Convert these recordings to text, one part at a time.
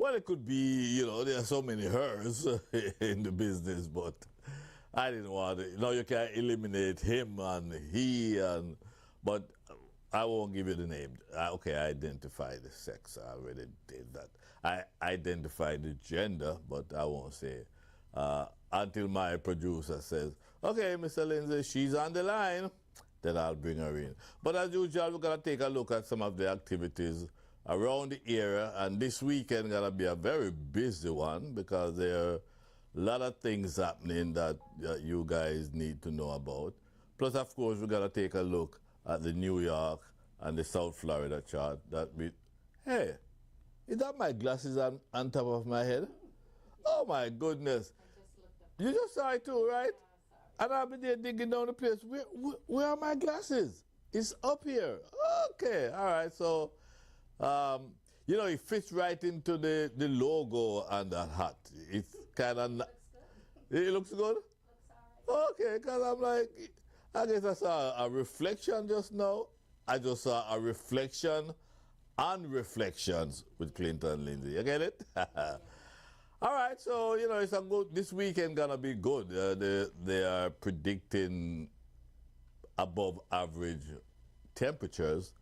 Well, it could be, there are so many hers in the business, but I didn't want it. You can't eliminate him and he, but I won't give you the name. Okay, I identified the sex. I already did that. I identified the gender, but I won't say. Until my producer says, okay, Mr. Lindsay, she's on the line, then I'll bring her in. But as usual, we're going to take a look at some of the activities around the area, and this weekend going to be a very busy one because there are a lot of things happening that you guys need to know about. Plus, of course, we're going to take a look at the New York and the South Florida chart. Hey, is that my glasses on top of my head? Oh my goodness. You just saw it too, right? And I've been there digging down the place. Where are my glasses? It's up here. Okay, all right. So, it fits right into the logo and that hat. It's kind of, it looks good? Okay, because I'm like, I guess I saw a reflection just now. I just saw a reflection and reflections with Clinton and Lindsay. You get it? All right, so, it's a good, this weekend gonna be good. They are predicting above average temperatures.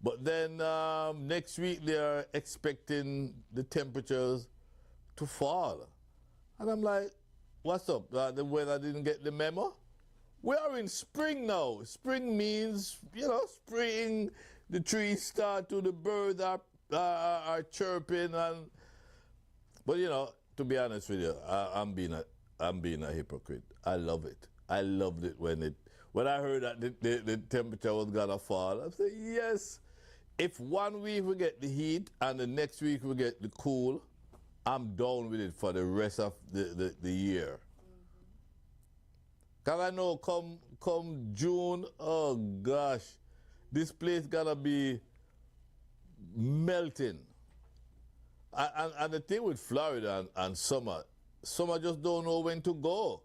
But then next week they are expecting the temperatures to fall. And I'm like, what's up? The weather didn't get the memo? We are in spring now. Spring means, spring, the trees start to, the birds are chirping. But, to be honest with you, I'm being a hypocrite. I love it. I loved it when I heard that the temperature was going to fall. I said, yes. If 1 week we get the heat and the next week we get the cool, I'm down with it for the rest of the year. Because I know come June, oh gosh, this place gonna be melting. And the thing with Florida and summer just don't know when to go.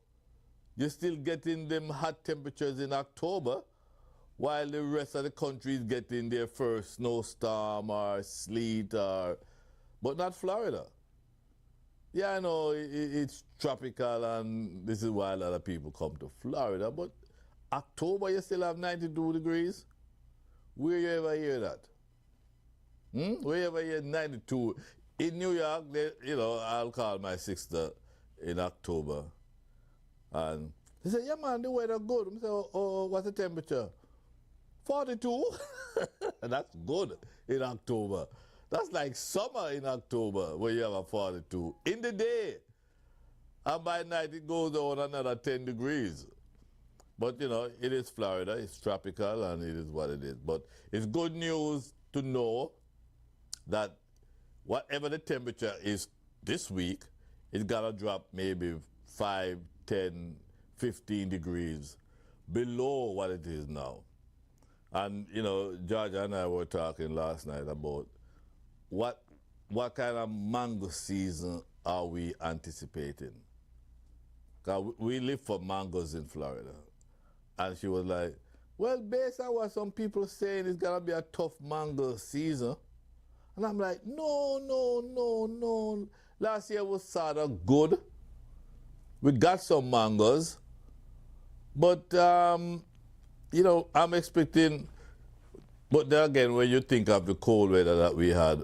You're still getting them hot temperatures in October, while the rest of the country is getting their first snowstorm or sleet, but not Florida. Yeah, I know it's tropical and this is why a lot of people come to Florida, but October you still have 92 degrees? Where you ever hear that? Where you ever hear 92? In New York, I'll call my sister in October and they say, yeah man, the weather good. I say, oh, what's the temperature? 42? That's good in October. That's like summer in October where you have a 42 in the day. And by night it goes down another 10 degrees. But it is Florida, it's tropical and it is what it is. But it's good news to know that whatever the temperature is this week, it's gotta drop maybe 5, 10, 15 degrees below what it is now. And, Georgia and I were talking last night about what kind of mango season are we anticipating? Because we live for mangoes in Florida. And she was like, well, based on what some people saying, it's going to be a tough mango season. And I'm like, no. Last year was sort of good. We got some mangoes. But, I'm expecting, but then again, when you think of the cold weather that we had,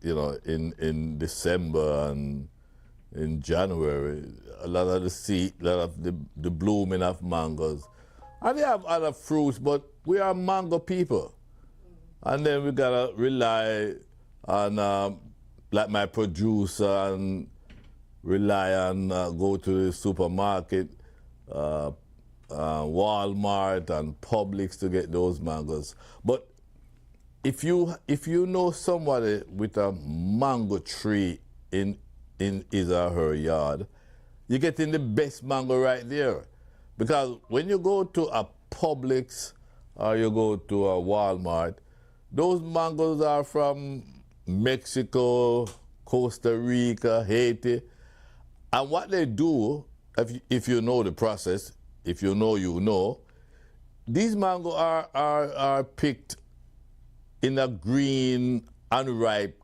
in December and in January, a lot of the blooming of mangoes. And they have other fruits, but we are mango people. And then we gotta rely on, like my producer, and rely on go to the supermarket, Walmart and Publix to get those mangoes. But if you know somebody with a mango tree in his or her yard, you're getting the best mango right there. Because when you go to a Publix or you go to a Walmart, those mangoes are from Mexico, Costa Rica, Haiti. And what they do, if you know the process, if you know, these mangoes are picked in a green, unripe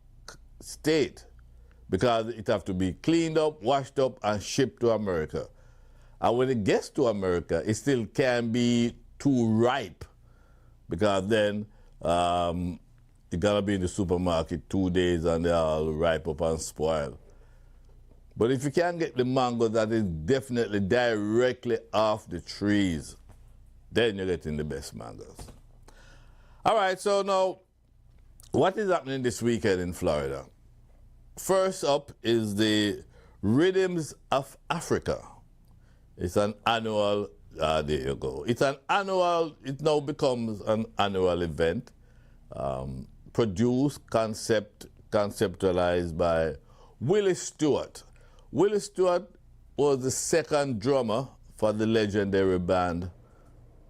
state. because it have to be cleaned up, washed up, and shipped to America. And when it gets to America, it still can be too ripe, because then it gotta be in the supermarket 2 days and they're all ripe up and spoiled. But if you can get the mango that is definitely directly off the trees, then you're getting the best mangoes. All right, so now, what is happening this weekend in Florida? First up is the Rhythms of Africa. It's an annual, there you go. It now becomes an annual event, produced, conceptualized by Willie Stewart. Willie Stewart was the second drummer for the legendary band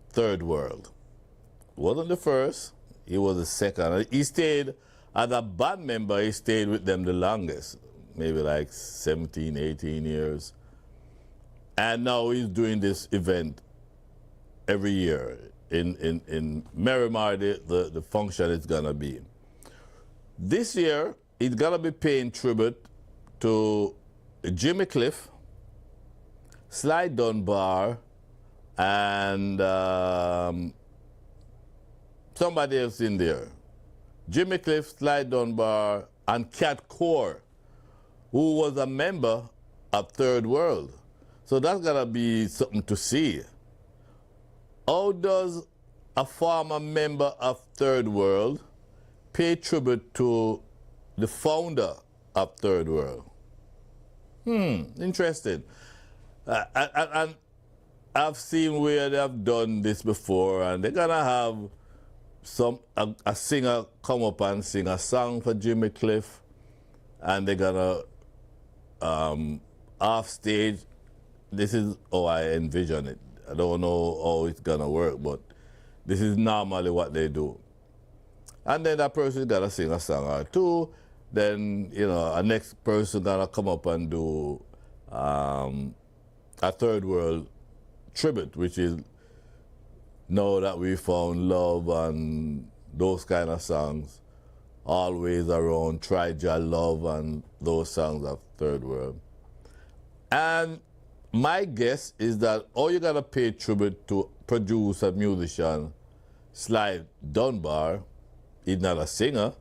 Third World. Wasn't the first, he was the second. He stayed, as a band member, he stayed with them the longest, maybe like 17, 18 years. And now he's doing this event every year. In Miramar, the function is gonna be. This year, he's gonna be paying tribute to Jimmy Cliff, Sly Dunbar, and somebody else in there. Jimmy Cliff, Sly Dunbar, and Cat Core, who was a member of Third World. So that's gonna be something to see. How does a former member of Third World pay tribute to the founder of Third World? Interesting. And I've seen where they have done this before, and they're gonna have a singer come up and sing a song for Jimmy Cliff, and they're gonna off stage. This is how I envision it. I don't know how it's gonna work, but this is normally what they do. And then that person gotta sing a song or two. Then, you know, a next person gonna come up and do a Third World tribute, which is Know That We Found Love and those kind of songs. Always Around, Try Jah Love, and those songs of Third World. And my guess is that all you gotta pay tribute to producer, musician, Sly Dunbar. He's not a singer,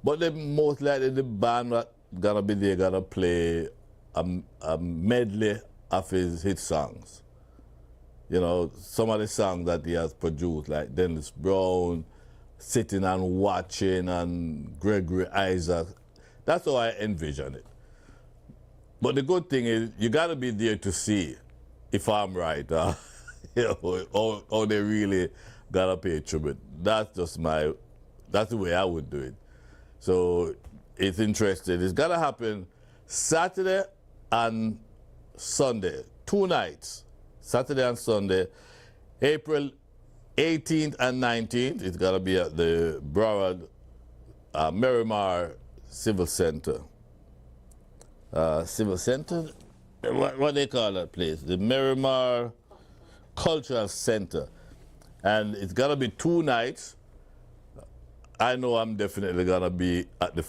but most likely the band that gonna be there gonna play a medley of his hit songs. You know, some of the songs that he has produced, like Dennis Brown, Sitting and Watching, and Gregory Isaac. That's how I envision it. But the good thing is, you gotta be there to see if I'm right, you know, or they really gotta pay tribute. That's the way I would do it. So it's interesting. It's gotta happen Saturday and Sunday, 2 nights, Saturday and Sunday, April 18th and 19th. It's gotta be at the Broward Miramar Civil Center. Civil Center? What they call that place? The Miramar Cultural Center. And it's gonna be 2 nights. I know I'm definitely gonna be at the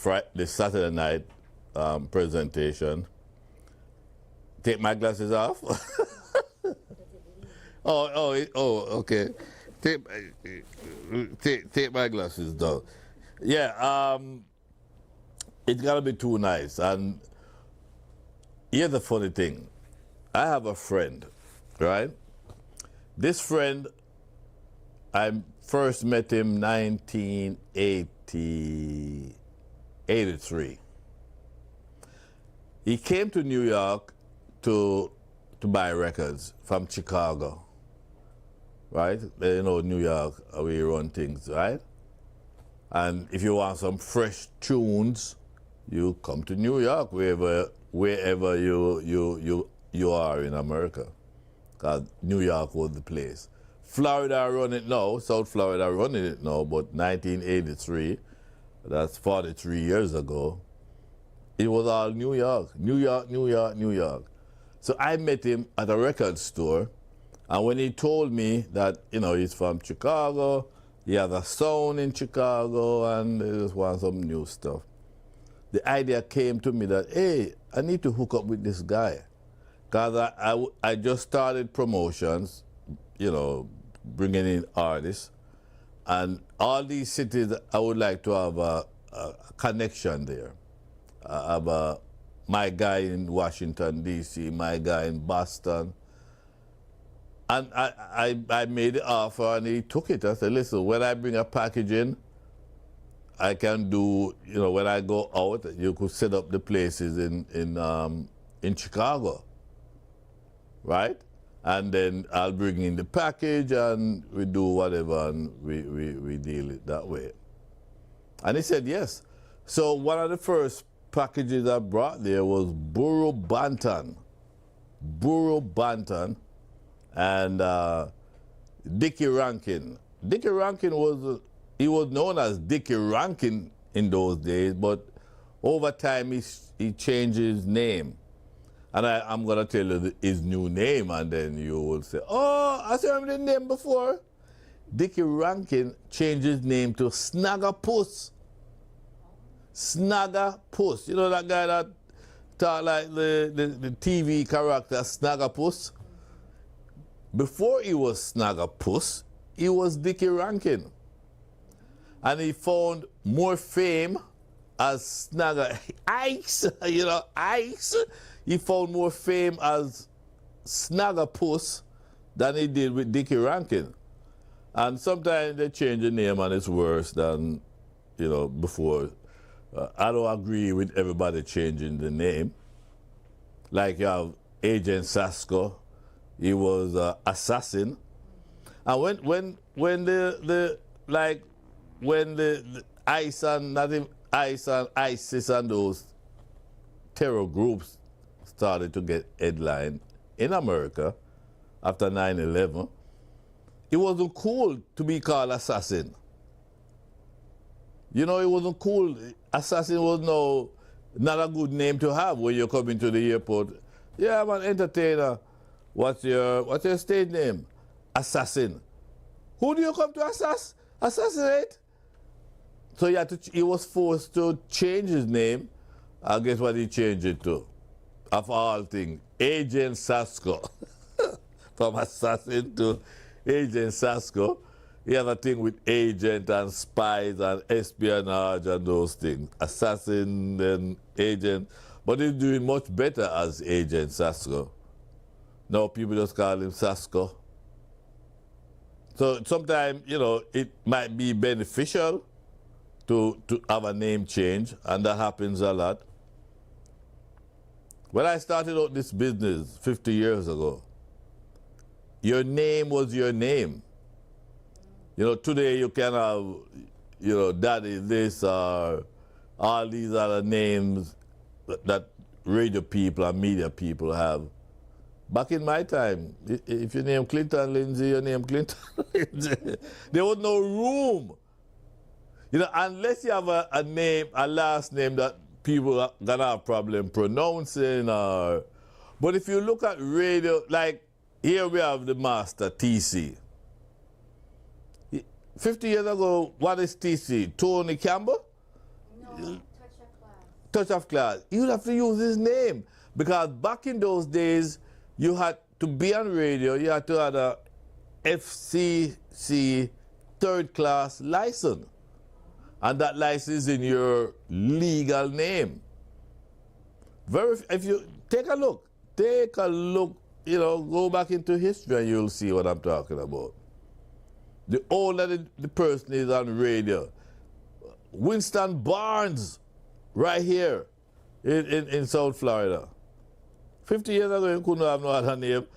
Saturday night presentation. Take my glasses off. Okay. Take my glasses down. Yeah. It's gonna be 2 nights, and here's the funny thing. I have a friend, right? This friend, I first met him 1983. He came to New York to buy records from Chicago, right? You know, New York, where you run things, right? And if you want some fresh tunes, you come to New York, wherever you are in America, because New York was the place. Florida run it now, South Florida running it now, but 1983, that's 43 years ago, it was all New York, New York, New York, New York. So I met him at a record store, and when he told me that, you know, he's from Chicago, he has a sound in Chicago, and he just wants some new stuff. the idea came to me that, hey, I need to hook up with this guy. Because I just started promotions, you know, bringing in artists. And all these cities, I would like to have a connection there. I have my guy in Washington, D.C., my guy in Boston. And I made the offer and he took it. I said, listen, when I bring a package in, I can do, you know, when I go out, you could set up the places in Chicago, right? And then I'll bring in the package and we do whatever and we deal it that way. And he said yes. So one of the first packages I brought there was Burro Banton. Burro Banton and Dickie Rankin. Dickie Rankin was, he was known as Dickie Rankin in those days, but over time he changed his name. And I'm going to tell you his new name, and then you will say, oh, I saw him the name before. Dickie Rankin changed his name to Snaggerpuss. Snaggerpuss. You know that guy that talk like the TV character Snaggerpuss? Before he was Snaggerpuss, he was Dickie Rankin. And he found more fame as Snagger Ice, you know, Ice. He found more fame as Snaggerpuss than he did with Dickie Rankin. And sometimes they change the name and it's worse than, you know, before. I don't agree with everybody changing the name. Like you have Agent Sasko, he was Assassin. And when the ICE and not even ICE and ISIS and those terror groups started to get headline in America after 9/11, it wasn't cool to be called Assassin. You know, it wasn't cool. Assassin was not a good name to have when you're coming to the airport. Yeah, I'm an entertainer. What's your stage name? Assassin. Who do you come to assassinate? So he was forced to change his name. I guess what he changed it to, of all things, Agent Sasko. From assassin to Agent Sasko. He has a thing with agent and spies and espionage and those things. Assassin and agent. But he's doing much better as Agent Sasko. Now people just call him Sasko. So sometimes, you know, it might be beneficial to have a name change, and that happens a lot. When I started out this business 50 years ago, your name was your name. You know, today you can have, you know, Daddy this or all these other names that radio people and media people have. Back in my time, if you name Clinton Lindsay, you name Clinton Lindsay. There was no room. You know, unless you have a name, a last name that people are gonna have problem pronouncing or, but if you look at radio, like here we have the master, TC. 50 years ago, what is TC? Tony Campbell? No, Touch of Class. Touch of Class. You'd have to use his name because back in those days, you had to be on radio, you had to have a FCC third class license. And that license in your legal name. If you take a look, you know, go back into history and you'll see what I'm talking about. The older the person is on radio. Winston Barnes, right here in South Florida. 50 years ago, you couldn't have no other name.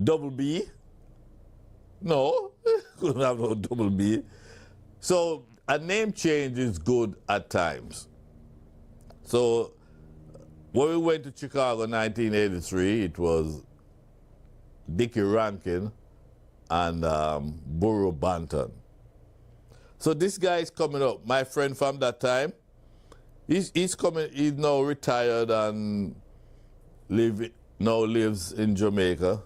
Double B? No, couldn't have no double B. So a name change is good at times. So when we went to Chicago in 1983, it was Dickie Rankin and Burro Banton. So this guy is coming up. My friend from that time, he's coming. He's now retired and now lives in Jamaica,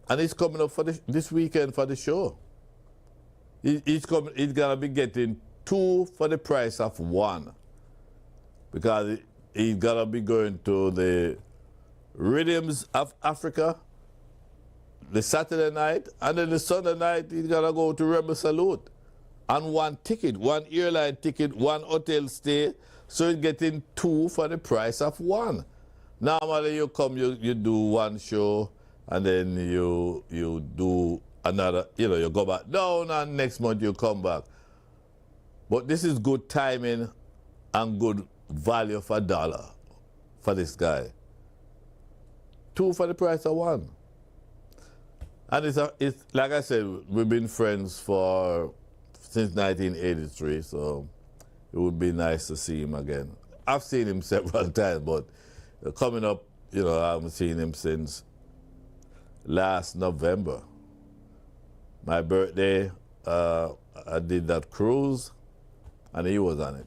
and he's coming up for this weekend for the show. He's gonna be getting 2 for the price of 1. because he's gonna be going to the Rhythms of Africa the Saturday night, and then the Sunday night he's gonna go to Rebel Salute. And one ticket, one airline ticket, one hotel stay, so you're getting two for the price of one. Normally you come, you do one show, and then you do another, you go back down, and next month you come back. But this is good timing and good value for dollar for this guy. Two for the price of one. And it's like I said, we've been friends since 1983, so it would be nice to see him again. I've seen him several times, but coming up, I haven't seen him since last November. My birthday, I did that cruise, and he was on it.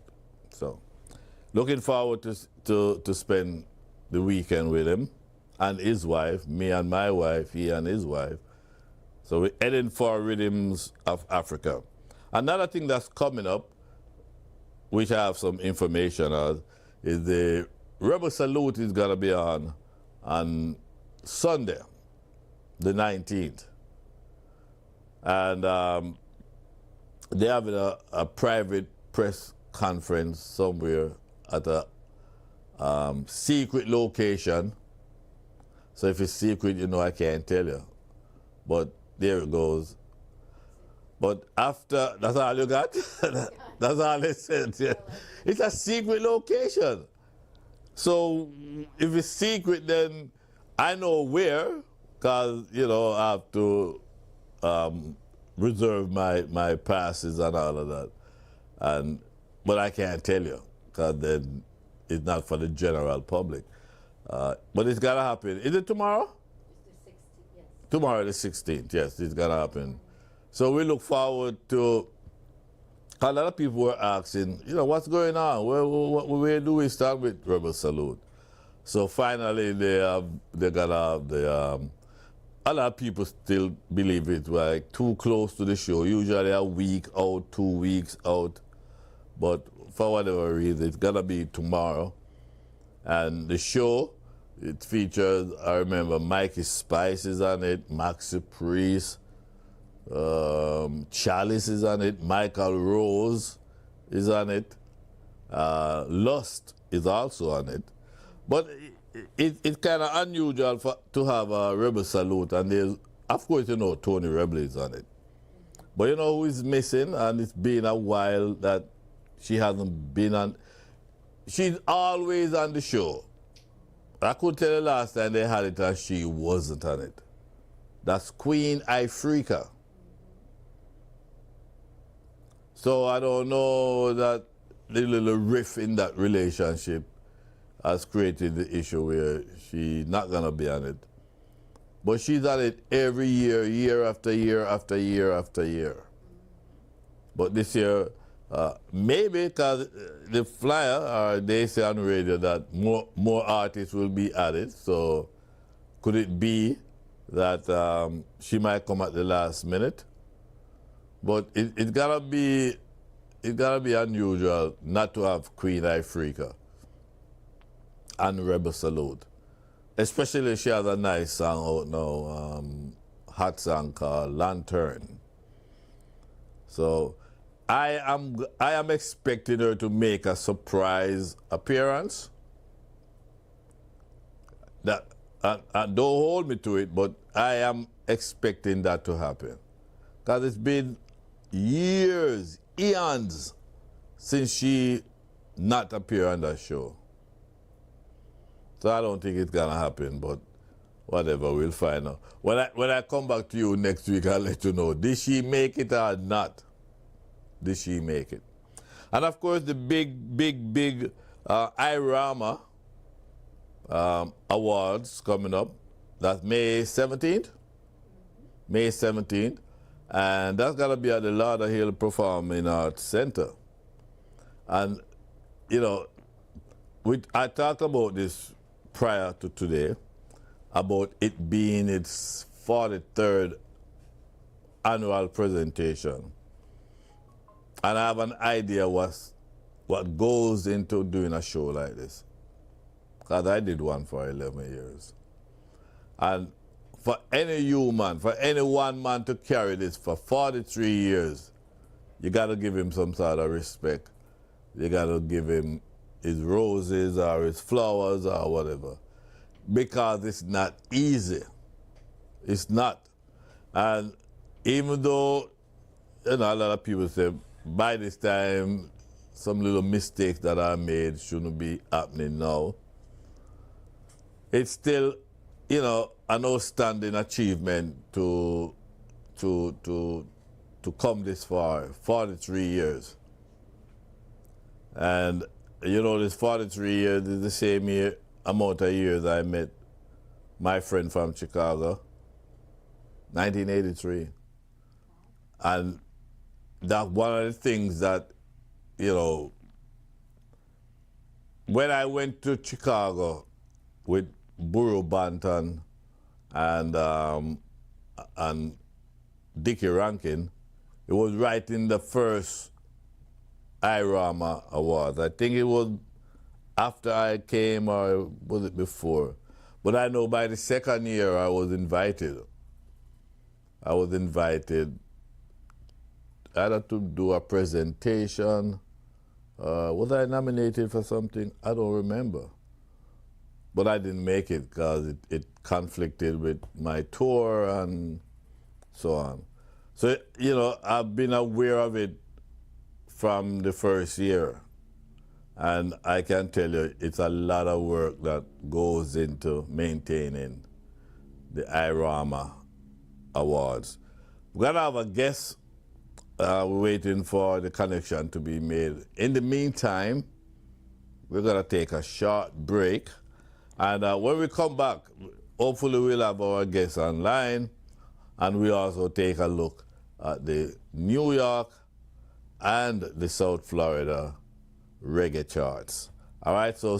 So, looking forward to spend the weekend with him and his wife, me and my wife, he and his wife. So we're heading for Rhythms of Africa. Another thing that's coming up, which I have some information on, is the Rebel Salute is going to be on Sunday, the 19th. And they're having a private press conference somewhere at a secret location. So if it's secret, I can't tell you. But there it goes. But after, that's all you got? That's all they said. Yeah. It's a secret location. So if it's secret, then I know where, because, I have to reserve my passes and all of that. But I can't tell you, because then it's not for the general public. But it's got to happen. Is it tomorrow? It's the 16th, yes. Tomorrow the 16th, yes, it's going to happen. So we look forward to, a lot of people were asking, what's going on? Where do we start with Rebel Salute? So finally they're going to have a lot of people still believe it's like too close to the show. Usually a week out, 2 weeks out. But for whatever reason, it's going to be tomorrow. And the show, it features, I remember, Mikey Spice is on it, Maxi Priest, Chalice is on it, Michael Rose is on it, Lust is also on it. But it's kind of unusual to have a Rebel Salute, and there's, of course, Tony Rebel is on it. But who is missing, and it's been a while that she hasn't been on. She's always on the show. I could tell you last time they had it and she wasn't on it. That's Queen Ifrica. So I don't know that the little rift in that relationship has created the issue where she's not going to be on it. But she's on it every year, year after year after year after year. But this year, maybe because the flyer, or they say on radio that more artists will be added. So could it be that she might come at the last minute? But it gotta be unusual not to have Queen Ifrica and Rebel Salute. Especially she has a nice song out now, hot song called Lantern. So I am expecting her to make a surprise appearance. That and don't hold me to it, but I am expecting that to happen. Because it's been years, eons, since she not appeared on that show. So I don't think it's gonna happen, but whatever, we'll find out. When I come back to you next week, I'll let you know, did she make it or not? Did she make it? And of course, the big Irawma Awards coming up. That's May 17th. May 17th. And that's going to be at the Lauderhill Performing Arts Center. And, I talked about this prior to today, about it being its 43rd annual presentation. And I have an idea what's what goes into doing a show like this. Because I did one for 11 years. And for any human, for any one man to carry this for 43 years, you got to give him some sort of respect. You got to give him his roses or his flowers or whatever. Because it's not easy. It's not. And even though, a lot of people say, by this time, some little mistakes that are made shouldn't be happening now. It's still, an outstanding achievement to come this far, 43 years. And, this 43 years is the same amount of years I met my friend from Chicago, 1983. And that's one of the things that, when I went to Chicago with Burro Banton and Dickie Rankin, it was right in the first Irawma Awards. I think it was after I came, or was it before? But I know by the second year I was invited. I had to do a presentation. Was I nominated for something? I don't remember. But I didn't make it because it conflicted with my tour and so on. So, I've been aware of it from the first year. And I can tell you, it's a lot of work that goes into maintaining the Irawma Awards. We're going to have a guest. We're waiting for the connection to be made. In the meantime, we're going to take a short break. And when we come back, hopefully we'll have our guests online. And we also take a look at the New York and the South Florida reggae charts. All right, so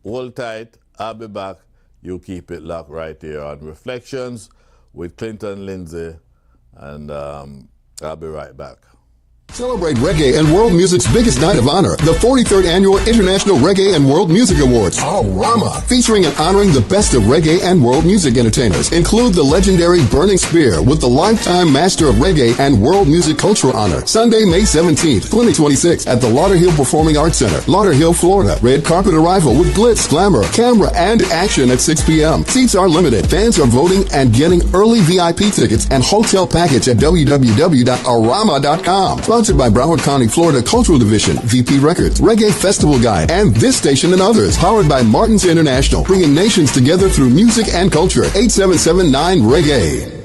hold tight. I'll be back. You keep it locked right here on Reflections with Clinton Lindsay. And I'll be right back. Celebrate reggae and world music's biggest night of honor, the 43rd Annual International Reggae and World Music Awards, Irawma, featuring and honoring the best of reggae and world music entertainers. Include the legendary Burning Spear with the Lifetime Master of Reggae and World Music Cultural Honor, Sunday, May 17th, 2026, at the Lauderhill Performing Arts Center, Lauderhill, Florida. Red carpet arrival with glitz, glamour, camera, and action at 6 p.m. Seats are limited. Fans are voting and getting early VIP tickets and hotel package at www.irawma.com. Sponsored by Broward County, Florida Cultural Division, VP Records, Reggae Festival Guide, and this station and others. Powered by Martin's International, bringing nations together through music and culture. 8779 Reggae.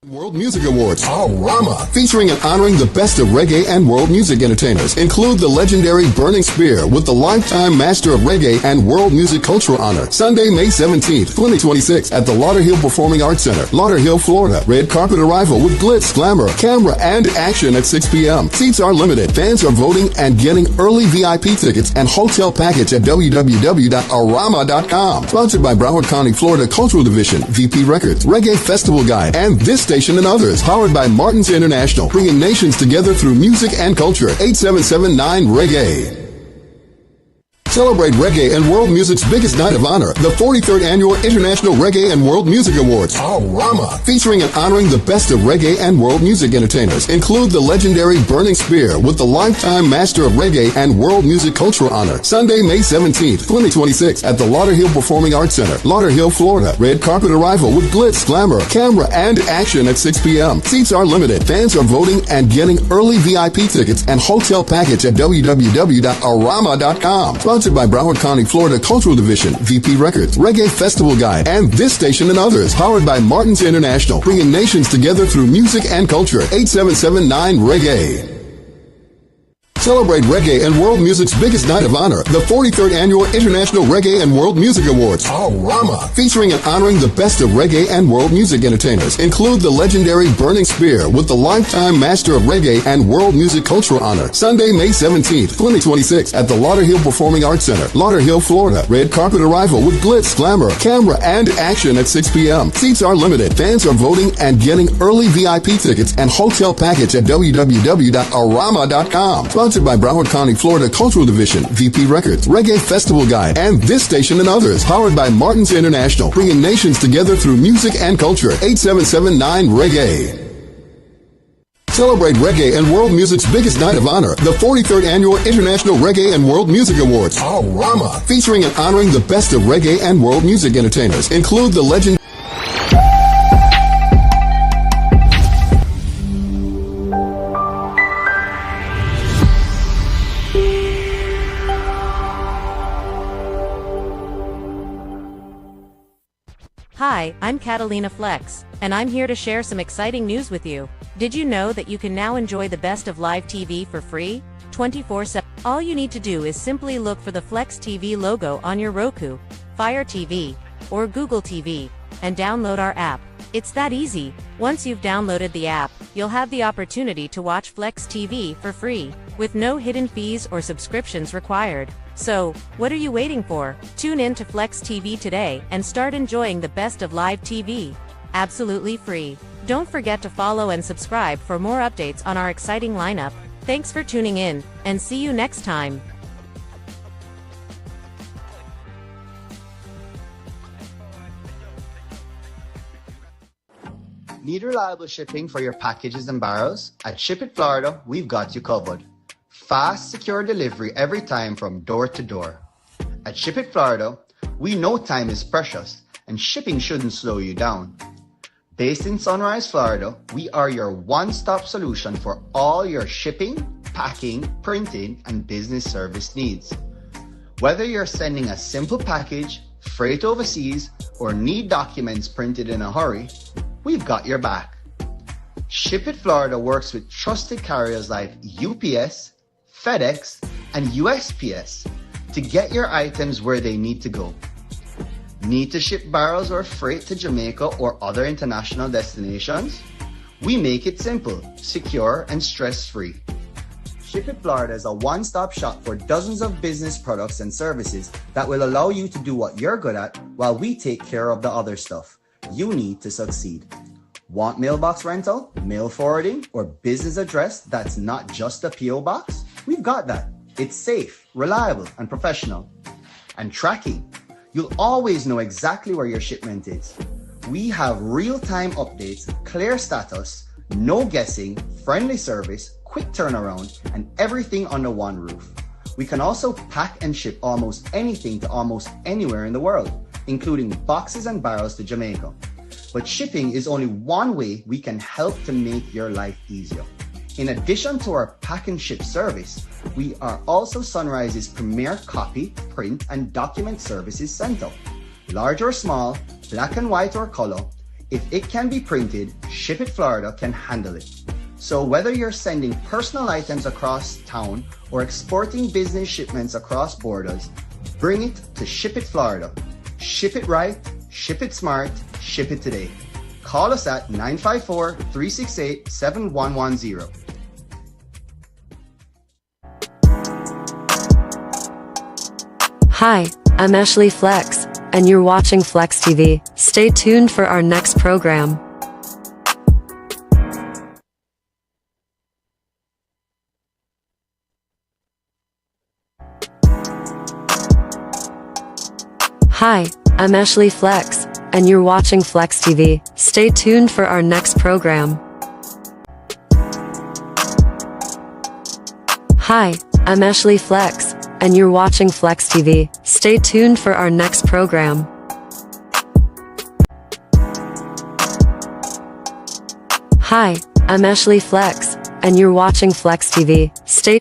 World Music Awards, Irawma, featuring and honoring the best of reggae and world music entertainers. Include the legendary Burning Spear with the Lifetime Master of Reggae and World Music Cultural Honor, Sunday, May 17th, 2026, at the Lauderhill Performing Arts Center, Lauderhill, Florida. Red carpet arrival with glitz, glamour, camera, and action at 6 p.m. Seats are limited. Fans are voting and getting early VIP tickets and hotel package at www.irawma.com. Sponsored by Broward County, Florida Cultural Division, VP Records, Reggae Festival Guide, and this station and others. Powered by Martin's International, bringing nations together through music and culture. 8779 Reggae. Celebrate reggae and world music's biggest night of honor, the 43rd Annual International Reggae and World Music Awards, Irawma, featuring and honoring the best of reggae and world music entertainers. Include the legendary Burning Spear with the Lifetime Master of Reggae and World Music Cultural Honor, Sunday, May 17th, 2026, at the Lauderhill Performing Arts Center, Lauderhill, Florida. Red carpet arrival with glitz, glamour, camera, and action at 6 p.m. Seats are limited. Fans are voting and getting early VIP tickets and hotel package at www.irawma.com. Sponsored by Broward County, Florida Cultural Division, VP Records, Reggae Festival Guide, and this station and others. Powered by Martin's International, bringing nations together through music and culture. 8779 Reggae. Celebrate reggae and world music's biggest night of honor, the 43rd Annual International Reggae and World Music Awards, Irawma, featuring and honoring the best of reggae and world music entertainers. Include the legendary Burning Spear with the Lifetime Master of Reggae and World Music Cultural Honor, Sunday, May 17th, 2026, at the Lauderhill Performing Arts Center, Lauderhill, Florida. Red carpet arrival with glitz, glamour, camera, and action at 6 p.m. Seats are limited. Fans are voting and getting early VIP tickets and hotel package at www.irawma.com. Sponsored by Broward County, Florida Cultural Division, VP Records, Reggae Festival Guide, and this station and others. Powered by Martins International, bringing nations together through music and culture. 8779 Reggae. Celebrate reggae and world music's biggest night of honor, the 43rd Annual International Reggae and World Music Awards, Irawma, featuring and honoring the best of reggae and world music entertainers. Include the legend. Hi, I'm Catalina Flexx, and I'm here to share some exciting news with you. Did you know that you can now enjoy the best of live TV for free, 24/7? All you need to do is simply look for the Flexx TV logo on your Roku, Fire TV, or Google TV, and download our app. It's that easy. Once you've downloaded the app, you'll have the opportunity to watch Flexx TV for free, with no hidden fees or subscriptions required. So, what are you waiting for? Tune in to Flexx TV today and start enjoying the best of live TV. Absolutely free. Don't forget to follow and subscribe for more updates on our exciting lineup. Thanks for tuning in, and see you next time. Need reliable shipping for your packages and barrels? At Ship It Florida, we've got you covered. Fast, secure delivery every time from door to door. At Ship It Florida, we know time is precious and shipping shouldn't slow you down. Based in Sunrise, Florida, we are your one-stop solution for all your shipping, packing, printing, and business service needs. Whether you're sending a simple package, freight overseas, or need documents printed in a hurry, we've got your back. Ship It Florida works with trusted carriers like UPS, FedEx, and USPS to get your items where they need to go. Need to ship barrels or freight to Jamaica or other international destinations? We make it simple, secure, and stress-free. Ship It Florida is a one-stop shop for dozens of business products and services that will allow you to do what you're good at while we take care of the other stuff you need to succeed. Want mailbox rental, mail forwarding, or business address that's not just a P.O. box? We've got that. It's safe, reliable, and professional. And tracking. You'll always know exactly where your shipment is. We have real-time updates, clear status, no guessing, friendly service, quick turnaround, and everything under one roof. We can also pack and ship almost anything to almost anywhere in the world, including boxes and barrels to Jamaica. But shipping is only one way we can help to make your life easier. In addition to our pack and ship service, we are also Sunrise's premier copy, print, and document services center. Large or small, black and white or color, if it can be printed, Ship It Florida can handle it. So whether you're sending personal items across town or exporting business shipments across borders, bring it to Ship It Florida. Ship it right, ship it smart, ship it today. Call us at 954-368-7110. Hi, I'm Ashley Flexx, and you're watching Flexx TV. Stay tuned for our next program. Hi, I'm Ashley Flexx, and you're watching Flexx TV. Stay tuned for our next program. Hi, I'm Ashley Flexx, and you're watching Flexx TV. Stay tuned for our next program. Hi, I'm Ashley Flexx, and you're watching Flexx TV. Stay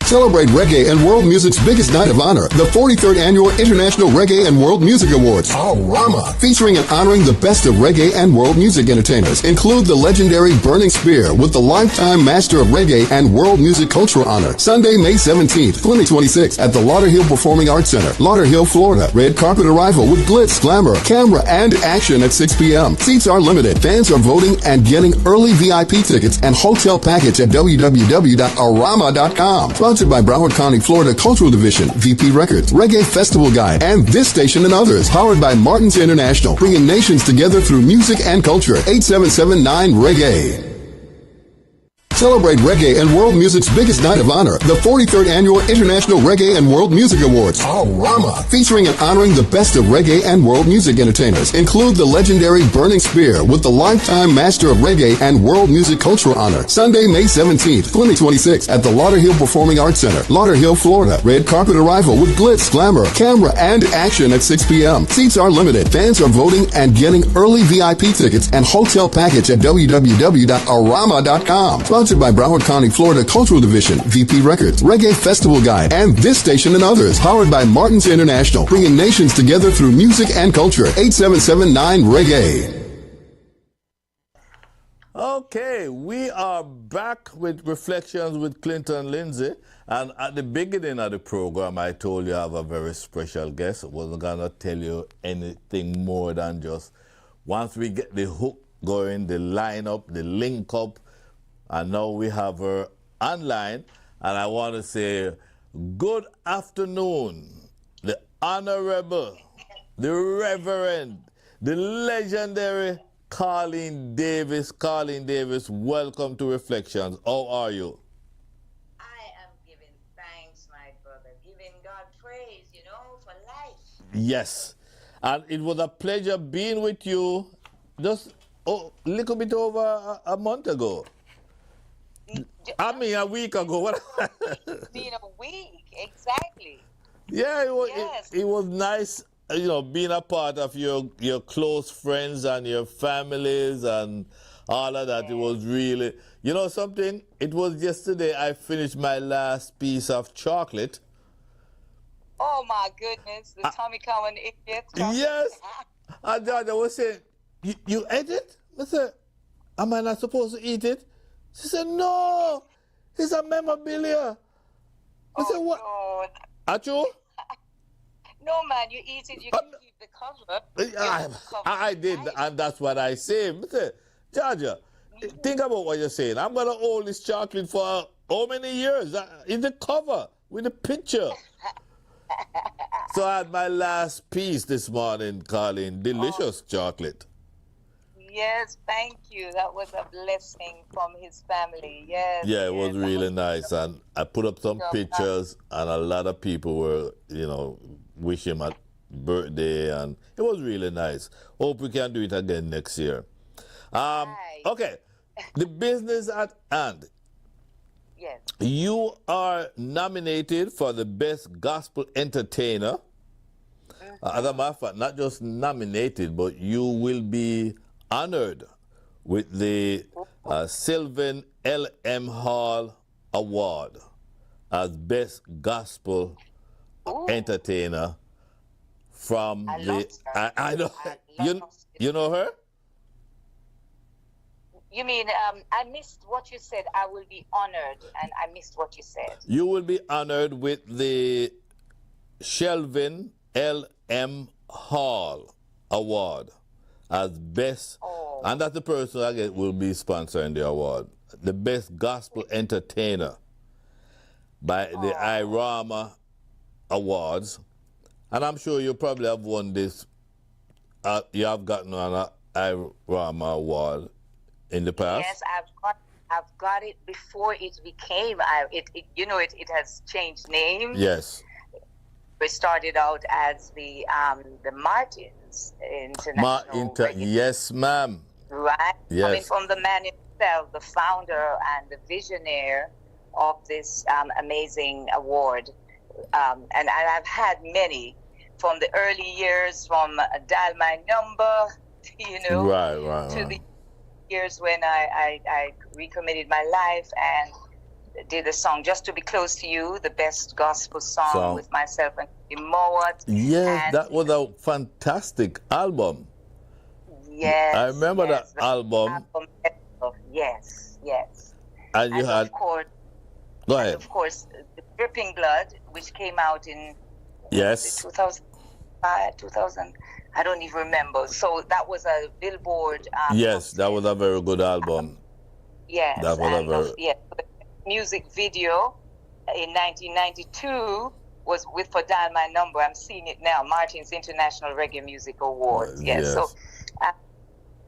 Celebrate reggae and world music's biggest night of honor, the 43rd Annual International Reggae and World Music Awards, Irawma, featuring and honoring the best of reggae and world music entertainers. Include the legendary Burning Spear with the Lifetime Master of Reggae and World Music Cultural Honor, Sunday, May 17th, 2026, at the Lauderhill Performing Arts Center, Lauderhill, Florida. Red carpet arrival with glitz, glamour, camera, and action at 6 p.m. Seats are limited. Fans are voting and getting early VIP tickets and hotel package at www.irawma.com. Sponsored by Broward County, Florida Cultural Division, VP Records, Reggae Festival Guide, and this station and others. Powered by Martins International, bringing nations together through music and culture. 8779 Reggae. Celebrate reggae and world music's biggest night of honor, the 43rd Annual International Reggae and World Music Awards, Irawma, featuring and honoring the best of reggae and world music entertainers. Include the legendary Burning Spear with the Lifetime Master of Reggae and World Music Cultural Honor, Sunday, May 17th, 2026, at the Lauderhill Performing Arts Center, Lauderhill, Florida. Red carpet arrival with glitz, glamour, camera, and action at 6 p.m. Seats are limited. Fans are voting and getting early VIP tickets and hotel package at www.irawma.com. Sponsored by Broward County, Florida Cultural Division, VP Records, Reggae Festival Guide, and this station and others. Powered by Martins International, bringing nations together through music and culture. 8779 Reggae. Okay, we are back with Reflections with Clinton Lindsay. And at the beginning of the program, I told you I have a very special guest. I wasn't going to tell you anything more than just once we get the hook going, the lineup, the link up. And now we have her online, and I want to say good afternoon, the Honorable, the Reverend, the legendary Carlene Davis. Carlene Davis, welcome to Reflections. How are you? I am giving thanks, my brother, giving God praise, for life. Yes, and it was a pleasure being with you just a little bit over a month ago. I mean, a week ago. Been a week, exactly. Yeah, Yes. it was nice, being a part of your close friends and your families and all of that. It was really, something? It was yesterday I finished my last piece of chocolate. Oh my goodness, the Tommy Cowan idiot. Yes. And Georgia was saying, you ate it? I said, am I not supposed to eat it? She said, no, it's a memorabilia. I said, what? God. Achu? No, man, you eat it, you can keep the cover. I did, and that's what I say. I said, Georgia, think about what you're saying. I'm going to hold this chocolate for how many years? In the cover, with the picture. So I had my last piece this morning, Carlene. Delicious chocolate. Yes, thank you. That was a blessing from his family. Yes. Yeah, it was really nice. And I put up some pictures, and a lot of people were, wish him a birthday, and it was really nice. Hope we can do it again next year. Okay, the business at hand. Yes. You are nominated for the Best Gospel Entertainer. As a matter of fact, not just nominated, but you will be honored with the Sylvan L.M. Hall Award as Best Gospel Entertainer from I know. You know her? You mean, I missed what you said. I will be honored, and I missed what you said. You will be honored with the Shelvin L.M. Hall Award as best, and that's the person I get will be sponsoring the award, the Best Gospel Entertainer by the Irawma Awards. And I'm sure you probably have won this, you have gotten an Irawma Award in the past. Yes, I've got it before it became, it has changed names. Yes. We started out as the Martins International. Yes, ma'am. Right? Yes. Coming from the man himself, the founder and the visionary of this amazing award. And I've had many from the early years, from Dial My Number, right. to the years when I recommitted my life and did a song Just to Be Close to You, the best gospel song with myself and Mowat. Yes, and that was a fantastic album. Yes, I remember that album. Yes. And you had. Of course, Go ahead. of course, The Dripping Blood, which came out in Yes. 2005, 2000. I don't even remember. So that was a Billboard. Yes, that was a very good album. Yes, That was a very. the music video in 1992 was with For Dial My Number. I'm seeing it now. Martin's International Reggae Music Awards. Yes. So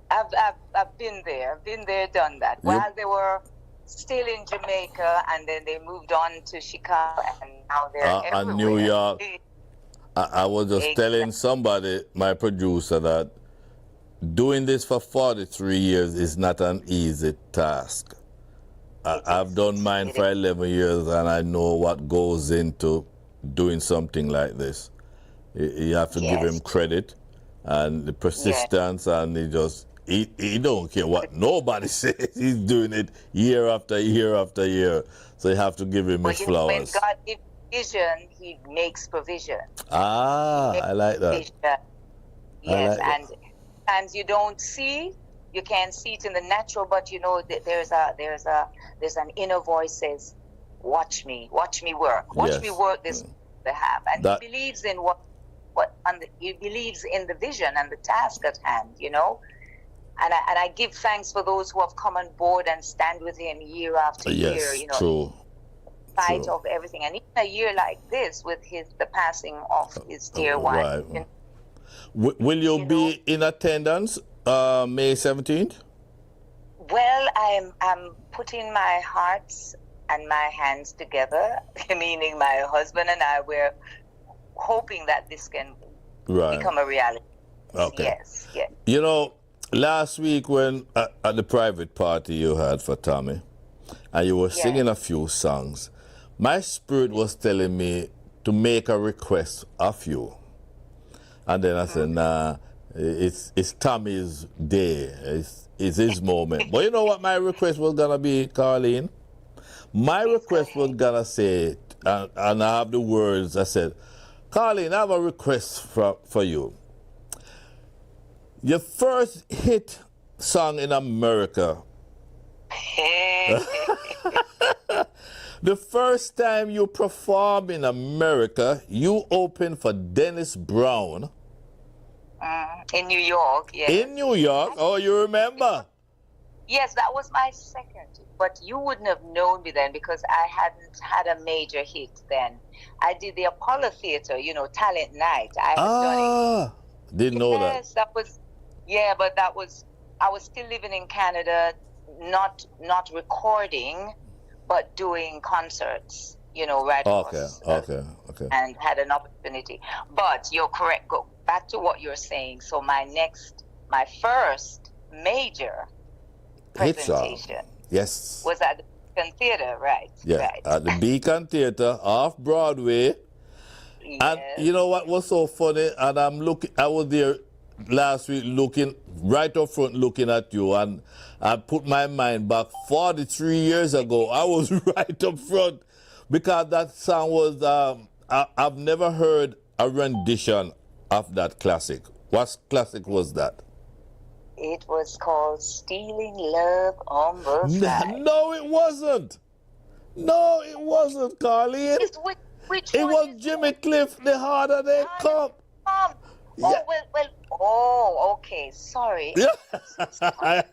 I've been there. I've been there, done that. While they were still in Jamaica, and then they moved on to Chicago, and now they're everywhere. And New York. I was just telling somebody, my producer, that doing this for 43 years is not an easy task. I've done mine for 11 years, and I know what goes into doing something like this. You have to give him credit, and the persistence, and he don't care what nobody says. He's doing it year after year after year. So you have to give him his flowers. When God gives vision, he makes provision. I like that. Yes, like and times you don't see, you can't see it in the natural, but you know that there's an inner voice says, watch me work. Watch me work this behalf. And he believes in he believes in the vision and the task at hand, you know. And I give thanks for those who have come on board and stand with him year after year, you know. True. In spite of everything. And even a year like this with the passing of his dear wife. Right. You know, Will you be in attendance May 17th? Well, I'm putting my hearts and my hands together, meaning my husband and I, we're hoping that this can become a reality. Okay. Yes. You know, last week when at the private party you had for Tommy, and you were singing a few songs, my spirit was telling me to make a request of you. And then I said, nah, it's Tommy's day. It's his moment. But you know what my request was going to be, Carlene? My request was going to say, and I have the words, I said, Carlene, I have a request for you. Your first hit song in America. The first time you performed in America, you opened for Dennis Brown. In New York, yes. In New York? Oh, you remember? Yes, that was my second. But you wouldn't have known me then because I hadn't had a major hit then. I did the Apollo Theater, you know, Talent Night. I had done it. Didn't know that. Yes, that was, but I was still living in Canada, not recording, but doing concerts, you know, right across. Okay. And had an opportunity. But you're correct. Go back to what you're saying. So my first major presentation was at the Beacon Theater, right? Yeah, right. At the Beacon Theater, off Broadway. Yes. And you know what was so funny? And I was there last week looking right up front, looking at you, and I put my mind back 43 years ago. I was right up front because that song was. I've never heard a rendition of that classic. What classic was that? It was called Stealing Love on the Side. No, it wasn't. No, it wasn't, Carlene. Which it one was Jimmy Cliff, The Harder They Come. Okay, sorry. Yeah. I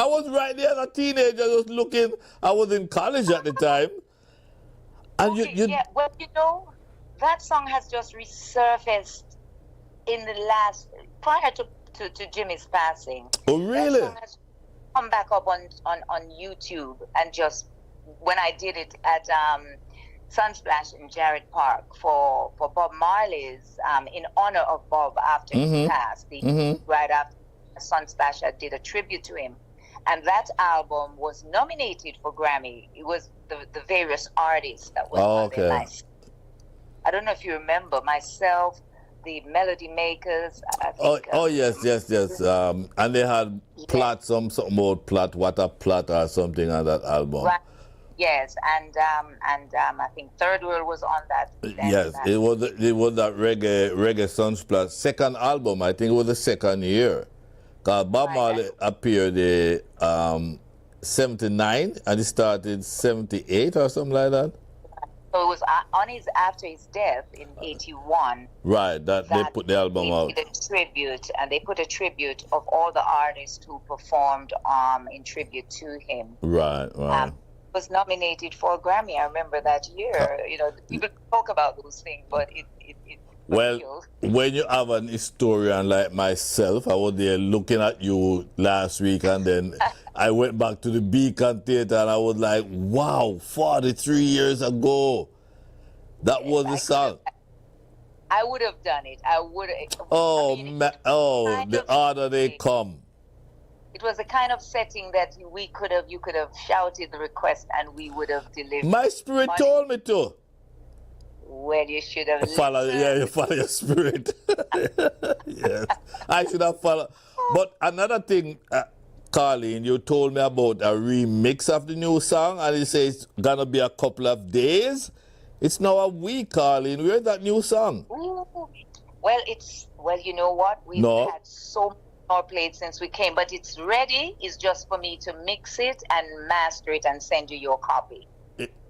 was right there as a teenager, just looking. I was in college at the time. And well, you know, that song has just resurfaced in the prior to Jimmy's passing. Oh, really? That song has come back up on YouTube, and just when I did it at Sunsplash in Jarrett Park for Bob Marley's in honor of Bob after he passed. Right after Sunsplash, I did a tribute to him, and that album was nominated for Grammy. It was the various artists that were on their list. I don't know if you remember, myself, the Melody Makers. I think, yes. And they had Platt, something about Platt, What a Platt or something on that album. Right. Yes, and I think Third World was on that. Yes, it was that reggae Sunsplash second album. I think it was the second year. Cause Bob Marley appeared in 79 and he started 78 or something like that. So it was after his death in 81. Right, that they put the album out. They did a tribute, and they put a tribute of all the artists who performed in tribute to him. Right. Was nominated for a Grammy. I remember that year. People talk about those things, but it well, real. When you have an historian like myself, I was there looking at you last week, and then I went back to the Beacon Theatre, and I was like, wow, 43 years ago. That was the song. I would have done it. I would. The harder they come. It was the kind of setting that you could have shouted the request and we would have delivered. My spirit told me to. Well, you should have you follow your spirit. Yes, I should have followed. But another thing, Carlene, you told me about a remix of the new song, and you say it's gonna be a couple of days. It's now a week, Carlene. Where's that new song? Ooh. Well, you know what? We've had so much more played since we came, but it's ready. It's just for me to mix it and master it and send you your copy.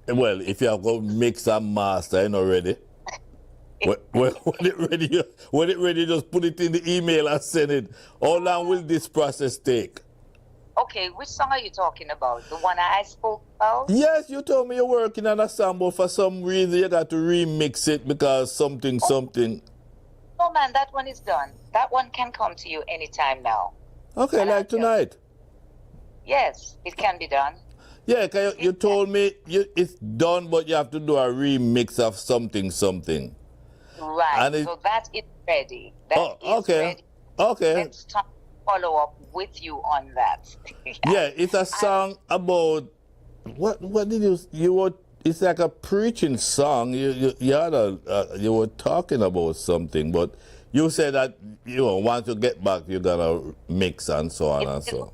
Well, if you have got mix and master, ready. when it ready, just put it in the email and send it. How long will this process take? Okay, which song are you talking about? The one I spoke about? Yes, you told me you're working on a song, but for some reason you got to remix it because something. Oh man, that one is done. That one can come to you anytime now. Okay, and like tonight? Yes, it can be done. Yeah, you told me it's done, but you have to do a remix of something. Right, so that is ready. Okay. Let's follow up with you on that. Yeah, it's a song about, what did you were, it's like a preaching song. You were talking about something, but you said that, once you get back, you're going to mix and so on and so on.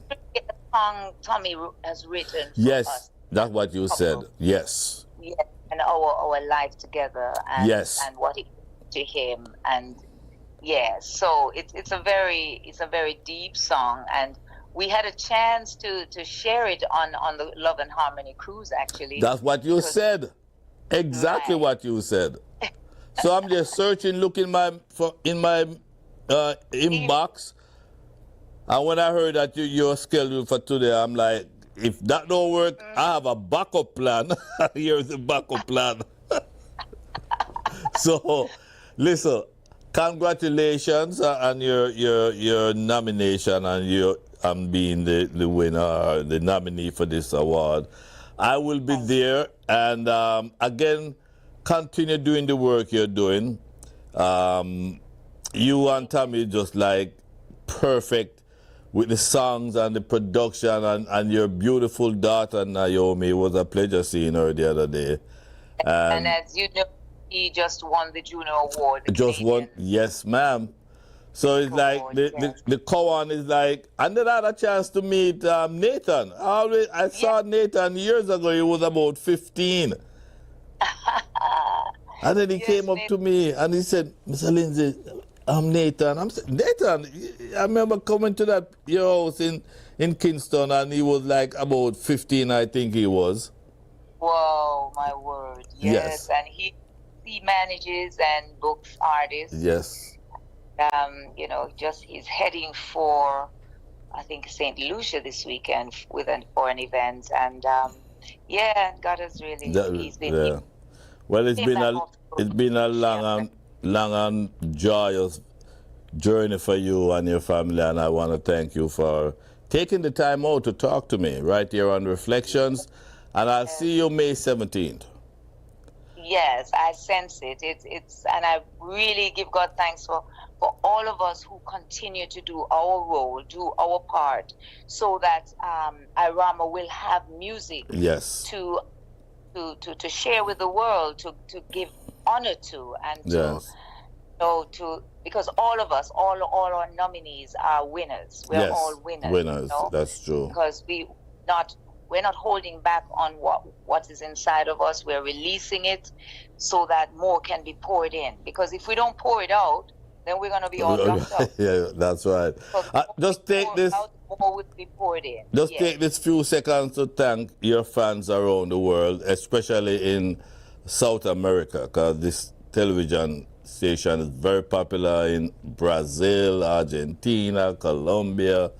Song Tommy has written for yes, us. That's what you said. Yes. Yes, and our life together, and what it did to him, and so it's a very deep song, and we had a chance to share it on the Love and Harmony cruise. Actually, that's what you said. Exactly what you said. So I'm just searching, looking in my inbox. And when I heard that you're scheduled for today, I'm like, if that don't work, I have a backup plan. Here's the backup plan. So, listen, congratulations on your nomination and being the winner, the nominee for this award. I will be there, and again, continue doing the work you're doing. You and Tommy just like perfect with the songs and the production, and your beautiful daughter, Naomi. It was a pleasure seeing her the other day. And as you know, he just won the Juno Award. Just won, yes, ma'am. So it's like, the co-on is like, and then I had a chance to meet Nathan. I saw Nathan years ago. He was about 15. And then he came up to me and he said, Mr. Lindsay, I'm Nathan. I'm saying, Nathan, I remember coming to your house in Kingston, and he was like about 15, I think he was. Whoa, my word. Yes. And he manages and books artists. Yes. He's heading for, I think, St. Lucia this weekend for an event. And God has really, he's been. Yeah. Well, it's been a long and joyous journey for you and your family, and I want to thank you for taking the time out to talk to me right here on Reflections, and I'll see you May 17th. Yes, I sense it. And I really give God thanks for all of us who continue to do our role, do our part, so that Irawma will have music to share with the world, to give honor to, and because all of us, all our nominees are winners. We're all winners. Winners, that's true. Because we not we're not holding back on what is inside of us. We're releasing it so that more can be poured in. Because if we don't pour it out, then we're going to be all locked up. Yeah, that's right. Just take this. More would be poured in. Just take this few seconds to thank your fans around the world, especially in South America, because this television station is very popular in Brazil, Argentina, Colombia,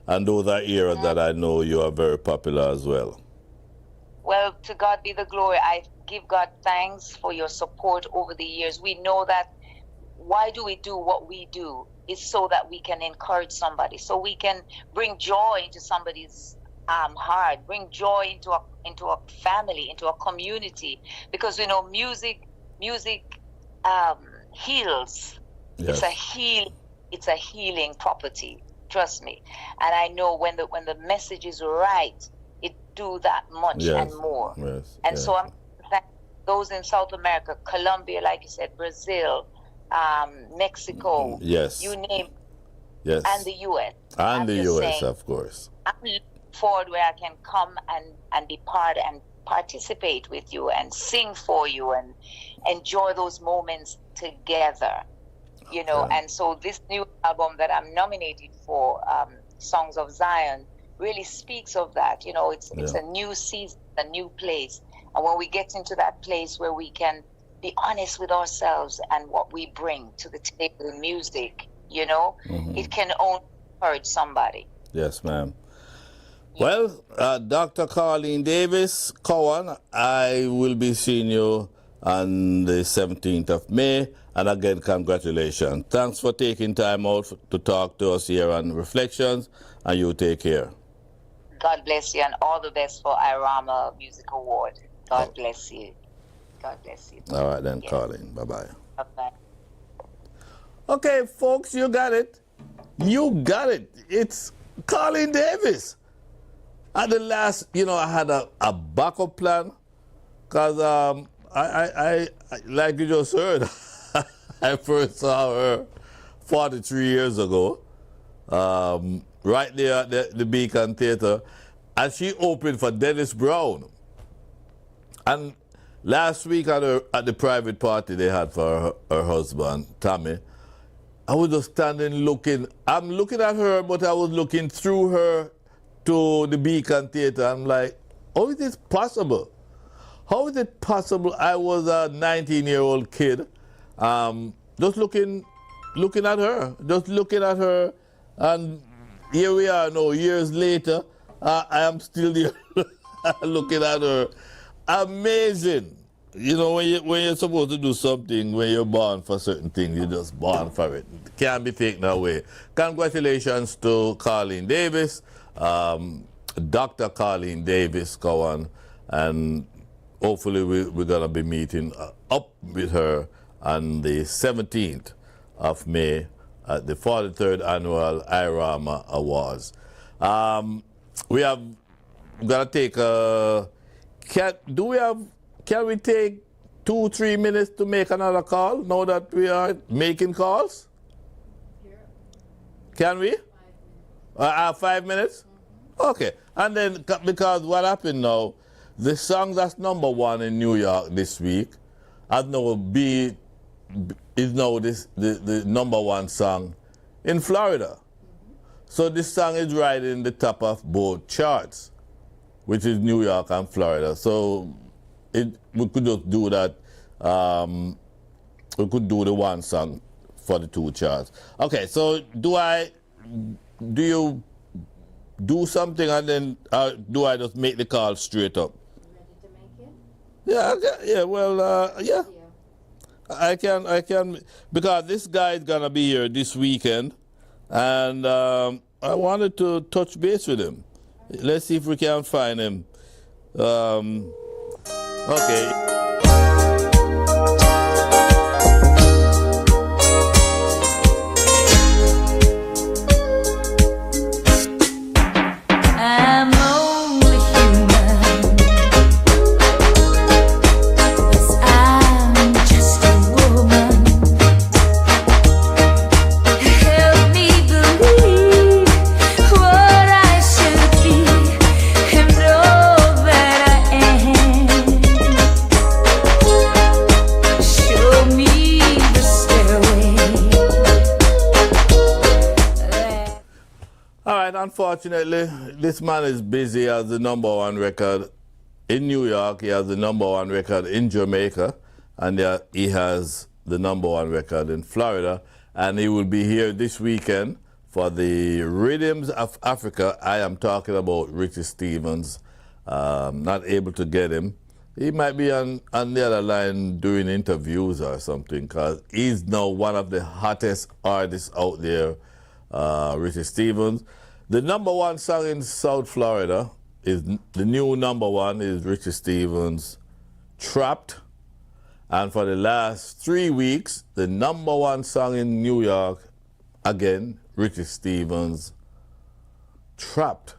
and those are areas that I know you are very popular as well. Well, to God be the glory. I give God thanks for your support over the years. We know that why do we do what we do is so that we can encourage somebody, so we can bring joy into somebody's heart, bring joy into a family, into a community, because we know music heals. Yes. It's a healing property. Trust me. And I know when the message is right, it do that much and more. Yes. And so I'm thanking those in South America, Colombia, like you said, Brazil, Mexico, yes, you name, yes, and the U.S. And the U.S., of course. I'm looking forward where I can come and be part and participate with you and sing for you and enjoy those moments together, you know. And so this new album that I'm nominated for, Songs of Zion, really speaks of that. You know, it's a new season, a new place, and when we get into that place where we can be honest with ourselves and what we bring to the table in music, you know, it can only hurt somebody. Yes, ma'am. Well, Dr. Carlene Davis Cowan, I will be seeing you on the 17th of May. And again, congratulations. Thanks for taking time out to talk to us here on Reflections, and you take care. God bless you, and all the best for Irawma Music Award. God bless you. God bless you. All right then, Carlene. Bye-bye. Bye-bye. Okay, folks, you got it. You got it. It's Carlene Davis. At the last, you know, I had a backup plan because I like you just heard, I first saw her 43 years ago, right there at the Beacon Theatre, and she opened for Dennis Brown. And last week at the private party they had for her husband, Tommy, I was just standing looking. I'm looking at her, but I was looking through her to the Beacon Theatre. I'm like, how is this possible? How is it possible? I was a 19-year-old kid, just looking at her, and here we are now, years later, I am still there looking at her. Amazing. You know, when you're supposed to do something, when you're born for certain things, you're just born for it. Can't be taken away. Congratulations to Carlene Davis, Dr. Carlene Davis Cowan, and hopefully we're going to be meeting up with her on the 17th of May at the 43rd Annual Irawma Awards. We have got to take a... Can we take 2-3 minutes to make another call now that we are making calls? Can we? 5 minutes? Okay. And then, because what happened now, the song that's #1 in New York this week is now the #1 song in Florida. So this song is right in the top of both charts, which is New York and Florida. So we could just do that. We could do the one song for the two charts. Okay, so do you do something and then do I just make the call straight up? Ready to make it? Yeah, well, yeah. I can, because this guy is going to be here this weekend, and I wanted to touch base with him. Let's see if we can find him. Okay. What I should be, and unfortunately, this man is busy. He has the #1 record in New York. He has the #1 record in Jamaica. And he has the #1 record in Florida. And he will be here this weekend for the Rhythms of Africa. I am talking about Richie Stephens. Not able to get him. He might be on the other line doing interviews or something, because he's now one of the hottest artists out there, Richie Stephens. The #1 song in South Florida is the new #1 is Richie Stephens' Trapped. And for the last 3 weeks, the #1 song in New York, again, Richie Stephens' Trapped.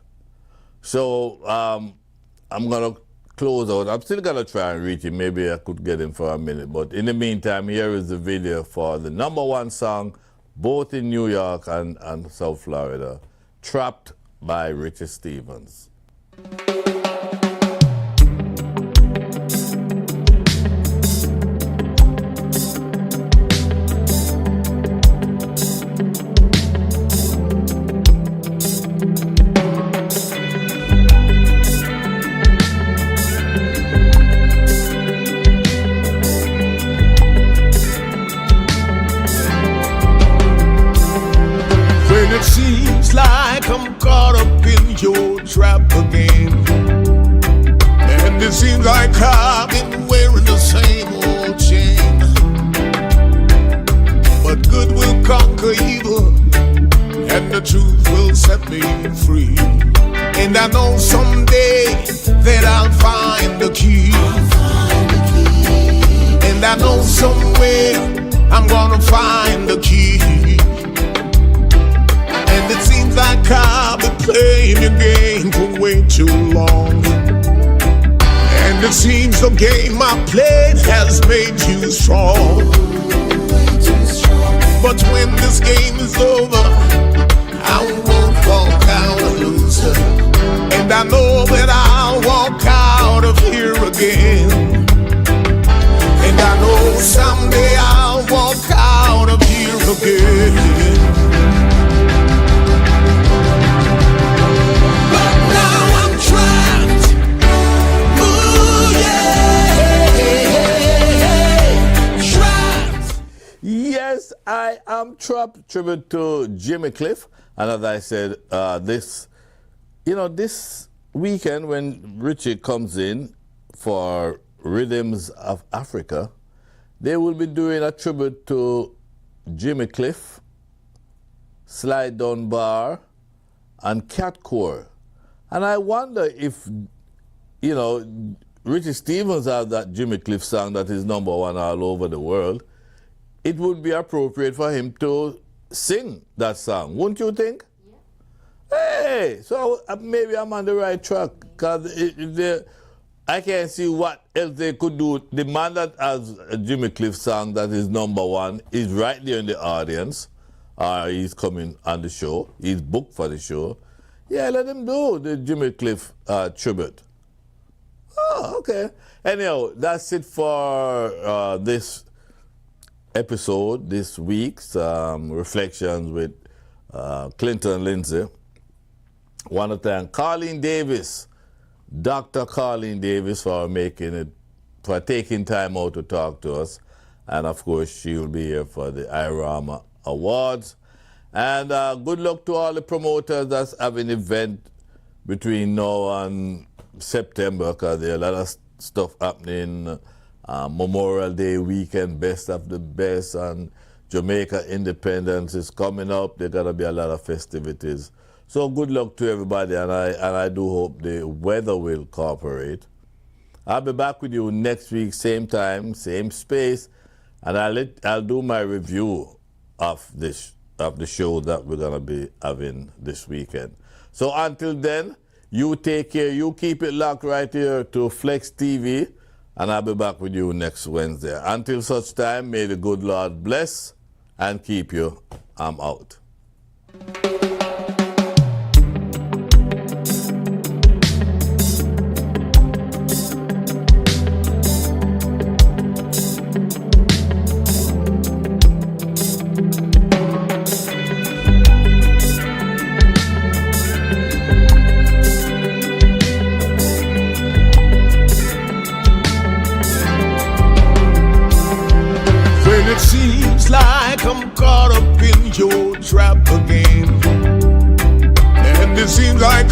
So I'm going to close out. I'm still going to try and reach him. Maybe I could get him for a minute. But in the meantime, here is the video for the #1 song, both in New York and South Florida, Trapped by Richie Stephens. It seems like I'm caught up in your trap again, and it seems like I've been wearing the same old chain. But good will conquer evil, and the truth will set me free. And I know someday that I'll find the key. And I know somewhere I'm gonna find the key. And it seems like I've been playing your game for way too long. And it seems the game I played has made you strong. But when this game is over, I won't walk out a loser. And I know that I'll walk out of here again. And I know someday I'll walk out of here again. Yes, I am trapped. Tribute to Jimmy Cliff. And as I said, this weekend when Richie comes in for Rhythms of Africa, they will be doing a tribute to Jimmy Cliff, Slide Down Bar, and Cat Core. And I wonder if, Richie Stephens has that Jimmy Cliff song that is #1 all over the world. It would be appropriate for him to sing that song, wouldn't you think? Yeah. Hey, so maybe I'm on the right track, because I can't see what else they could do. The man that has a Jimmy Cliff song that is #1 is right there in the audience. He's coming on the show. He's booked for the show. Yeah, let him do the Jimmy Cliff tribute. Oh, okay. Anyhow, that's it for this episode, this week's Reflections with Clinton and Lindsay. I want to thank Carlene Davis, Dr. Carlene Davis, for taking time out to talk to us. And of course, she will be here for the Irawma Awards. And good luck to all the promoters that's having an event between now and September, because there are a lot of stuff happening. Memorial Day weekend, Best of the Best, and Jamaica Independence is coming up. There's going to be a lot of festivities. So good luck to everybody, and I do hope the weather will cooperate. I'll be back with you next week, same time, same space, and I'll do my review of the show that we're going to be having this weekend. So until then, you take care. You keep it locked right here to Flexx TV. And I'll be back with you next Wednesday. Until such time, may the good Lord bless and keep you. I'm out. like I'm caught up in your trap again. And it seems like